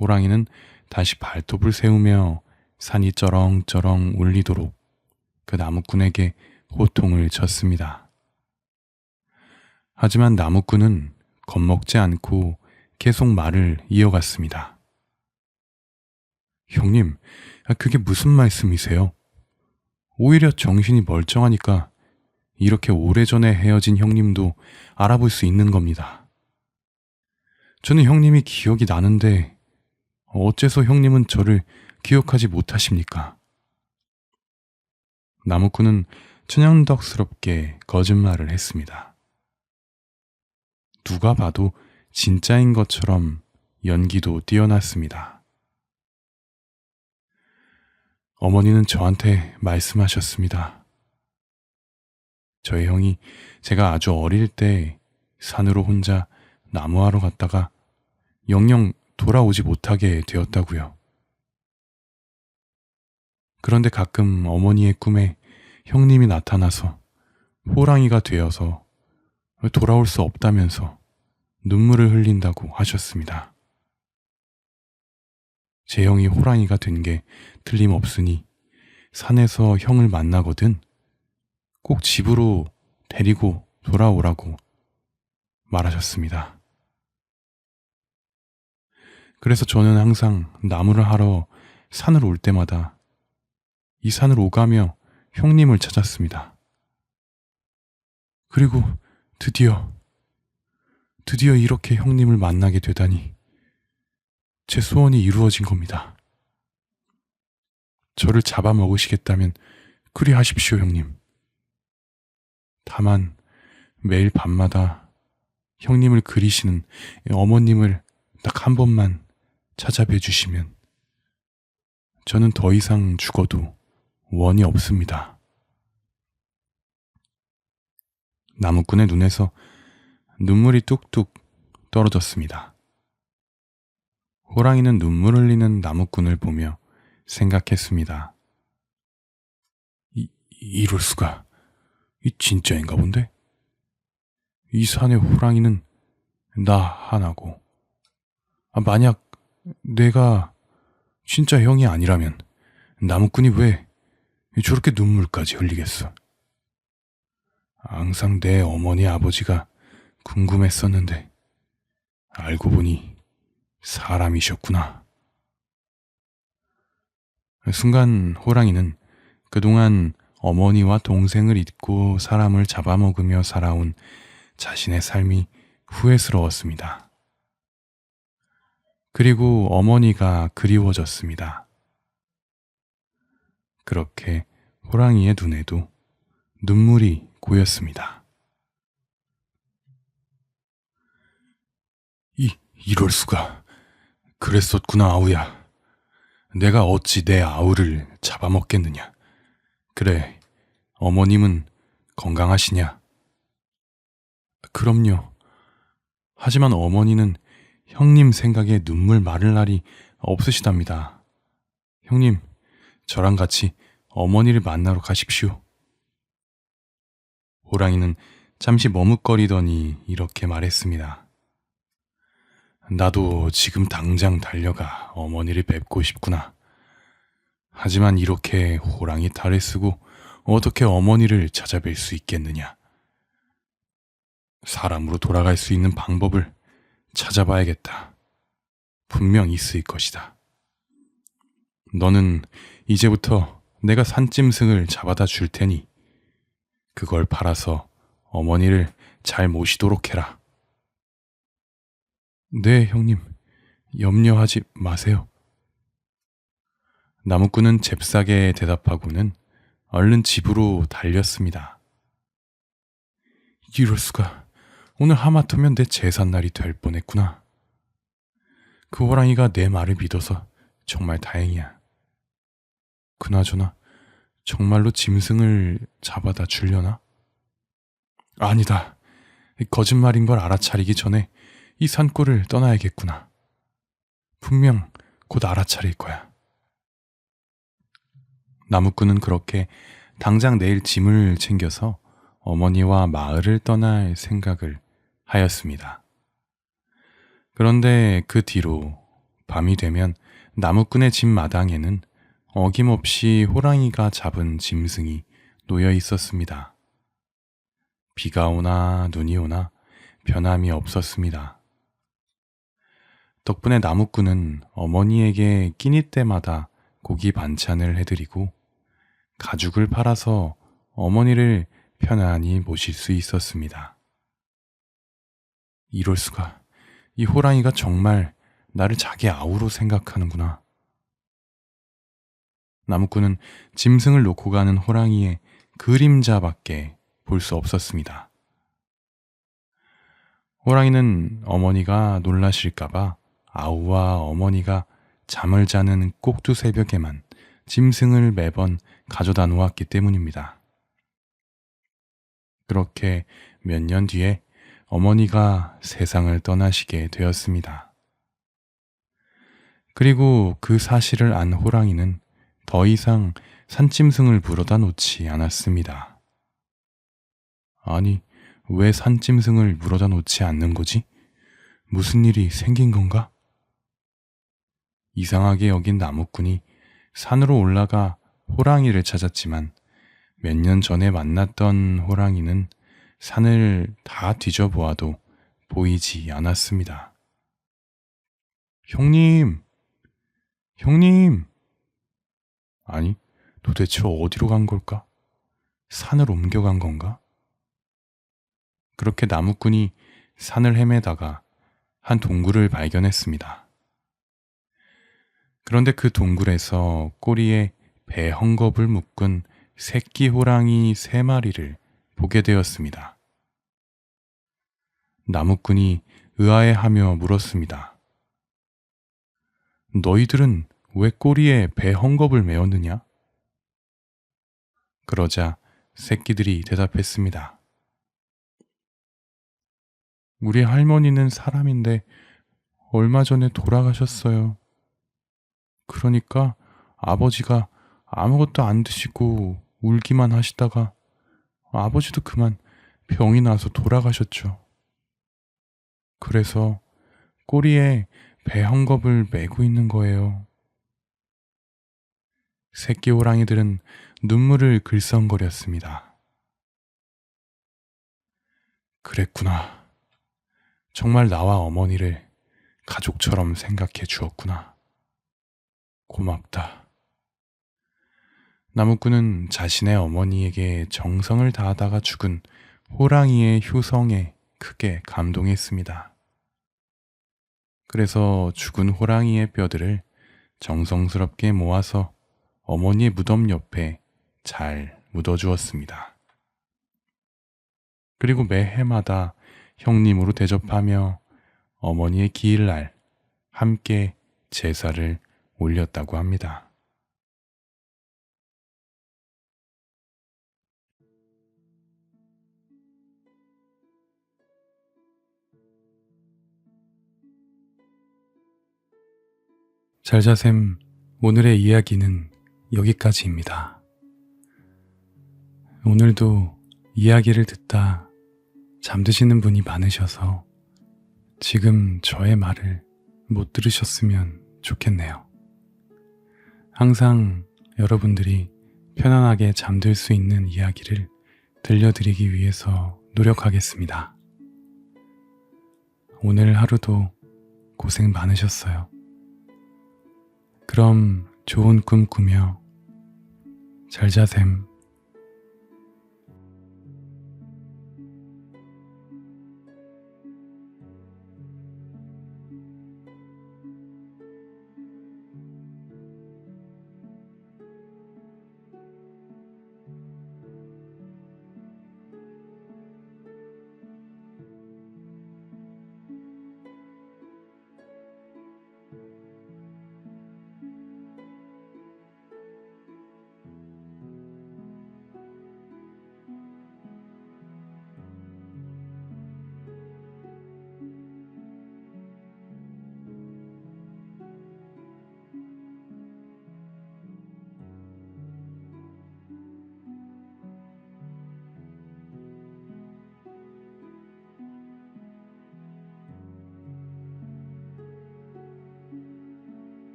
호랑이는 다시 발톱을 세우며 산이 쩌렁쩌렁 울리도록 그 나무꾼에게 호통을 쳤습니다. 하지만 나무꾼은 겁먹지 않고 계속 말을 이어갔습니다. 형님, 그게 무슨 말씀이세요? 오히려 정신이 멀쩡하니까 이렇게 오래전에 헤어진 형님도 알아볼 수 있는 겁니다. 저는 형님이 기억이 나는데 어째서 형님은 저를 기억하지 못하십니까? 나무꾼은 천연덕스럽게 거짓말을 했습니다. 누가 봐도 진짜인 것처럼 연기도 뛰어났습니다. 어머니는 저한테 말씀하셨습니다. 저희 형이 제가 아주 어릴 때 산으로 혼자 나무하러 갔다가 영영 돌아오지 못하게 되었다고요. 그런데 가끔 어머니의 꿈에 형님이 나타나서 호랑이가 되어서 돌아올 수 없다면서 눈물을 흘린다고 하셨습니다. 제 형이 호랑이가 된 게 틀림없으니 산에서 형을 만나거든 꼭 집으로 데리고 돌아오라고 말하셨습니다. 그래서 저는 항상 나무를 하러 산을 올 때마다 이 산을 오가며 형님을 찾았습니다. 그리고 드디어 이렇게 형님을 만나게 되다니 제 소원이 이루어진 겁니다. 저를 잡아먹으시겠다면 그리 하십시오, 형님. 다만 매일 밤마다 형님을 그리시는 어머님을 딱 한 번만 찾아뵈 주시면 저는 더 이상 죽어도 원이 없습니다. 나무꾼의 눈에서 눈물이 뚝뚝 떨어졌습니다. 호랑이는 눈물 흘리는 나무꾼을 보며 생각했습니다. 이럴 수가. 이 진짜인가 본데? 이 산의 호랑이는 나 하나고, 만약 내가 진짜 형이 아니라면 나무꾼이 왜 저렇게 눈물까지 흘리겠어? 항상 내 어머니 아버지가 궁금했었는데 알고 보니 사람이셨구나. 순간 호랑이는 그동안 어머니와 동생을 잊고 사람을 잡아먹으며 살아온 자신의 삶이 후회스러웠습니다. 그리고 어머니가 그리워졌습니다. 그렇게 호랑이의 눈에도 눈물이 고였습니다. 이럴 수가. 그랬었구나, 아우야. 내가 어찌 내 아우를 잡아먹겠느냐. 그래, 어머님은 건강하시냐? 그럼요. 하지만 어머니는 형님 생각에 눈물 마를 날이 없으시답니다. 형님, 저랑 같이 어머니를 만나러 가십시오. 호랑이는 잠시 머뭇거리더니 이렇게 말했습니다. 나도 지금 당장 달려가 어머니를 뵙고 싶구나. 하지만 이렇게 호랑이 탈을 쓰고 어떻게 어머니를 찾아뵐 수 있겠느냐. 사람으로 돌아갈 수 있는 방법을 찾아봐야겠다. 분명 있을 것이다. 너는 이제부터 내가 산짐승을 잡아다 줄 테니 그걸 팔아서 어머니를 잘 모시도록 해라. 네, 형님. 염려하지 마세요. 나무꾼은 잽싸게 대답하고는 얼른 집으로 달렸습니다. 이럴 수가. 오늘 하마터면 내 제삿날이 될 뻔했구나. 그 호랑이가 내 말을 믿어서 정말 다행이야. 그나저나 정말로 짐승을 잡아다 주려나? 아니다. 거짓말인 걸 알아차리기 전에 이 산골을 떠나야겠구나. 분명 곧 알아차릴 거야. 나무꾼은 그렇게 당장 내일 짐을 챙겨서 어머니와 마을을 떠날 생각을 하였습니다. 그런데 그 뒤로 밤이 되면 나무꾼의 집 마당에는 어김없이 호랑이가 잡은 짐승이 놓여 있었습니다. 비가 오나 눈이 오나 변함이 없었습니다. 덕분에 나무꾼은 어머니에게 끼니 때마다 고기 반찬을 해드리고 가죽을 팔아서 어머니를 편안히 모실 수 있었습니다. 이럴 수가. 이 호랑이가 정말 나를 자기 아우로 생각하는구나. 나무꾼은 짐승을 놓고 가는 호랑이의 그림자밖에 볼 수 없었습니다. 호랑이는 어머니가 놀라실까봐 아우와 어머니가 잠을 자는 꼭두 새벽에만 짐승을 매번 가져다 놓았기 때문입니다. 그렇게 몇 년 뒤에 어머니가 세상을 떠나시게 되었습니다. 그리고 그 사실을 안 호랑이는 더 이상 산짐승을 불어다 놓지 않았습니다. 아니, 왜 산짐승을 물어다 놓지 않는 거지? 무슨 일이 생긴 건가? 이상하게 여긴 나무꾼이 산으로 올라가 호랑이를 찾았지만 몇 년 전에 만났던 호랑이는 산을 다 뒤져보아도 보이지 않았습니다. 형님! 형님! 아니, 도대체 어디로 간 걸까? 산을 옮겨간 건가? 그렇게 나무꾼이 산을 헤매다가 한 동굴을 발견했습니다. 그런데 그 동굴에서 꼬리에 배 헝겊을 묶은 새끼 호랑이 3마리를 보게 되었습니다. 나무꾼이 의아해하며 물었습니다. 너희들은 왜 꼬리에 배 헝겊을 메었느냐? 그러자 새끼들이 대답했습니다. 우리 할머니는 사람인데 얼마 전에 돌아가셨어요. 그러니까 아버지가 아무것도 안 드시고 울기만 하시다가 아버지도 그만 병이 나서 돌아가셨죠. 그래서 꼬리에 배 헝겊을 메고 있는 거예요. 새끼 호랑이들은 눈물을 글썽거렸습니다. 그랬구나. 정말 나와 어머니를 가족처럼 생각해 주었구나. 고맙다. 나무꾼은 자신의 어머니에게 정성을 다하다가 죽은 호랑이의 효성에 크게 감동했습니다. 그래서 죽은 호랑이의 뼈들을 정성스럽게 모아서 어머니의 무덤 옆에 잘 묻어주었습니다. 그리고 매해마다 형님으로 대접하며 어머니의 기일날 함께 제사를 올렸다고 합니다. 잘자셈, 오늘의 이야기는 여기까지입니다. 오늘도 이야기를 듣다 잠드시는 분이 많으셔서 지금 저의 말을 못 들으셨으면 좋겠네요. 항상 여러분들이 편안하게 잠들 수 있는 이야기를 들려드리기 위해서 노력하겠습니다. 오늘 하루도 고생 많으셨어요. 그럼 좋은 꿈 꾸며 잘 자셈.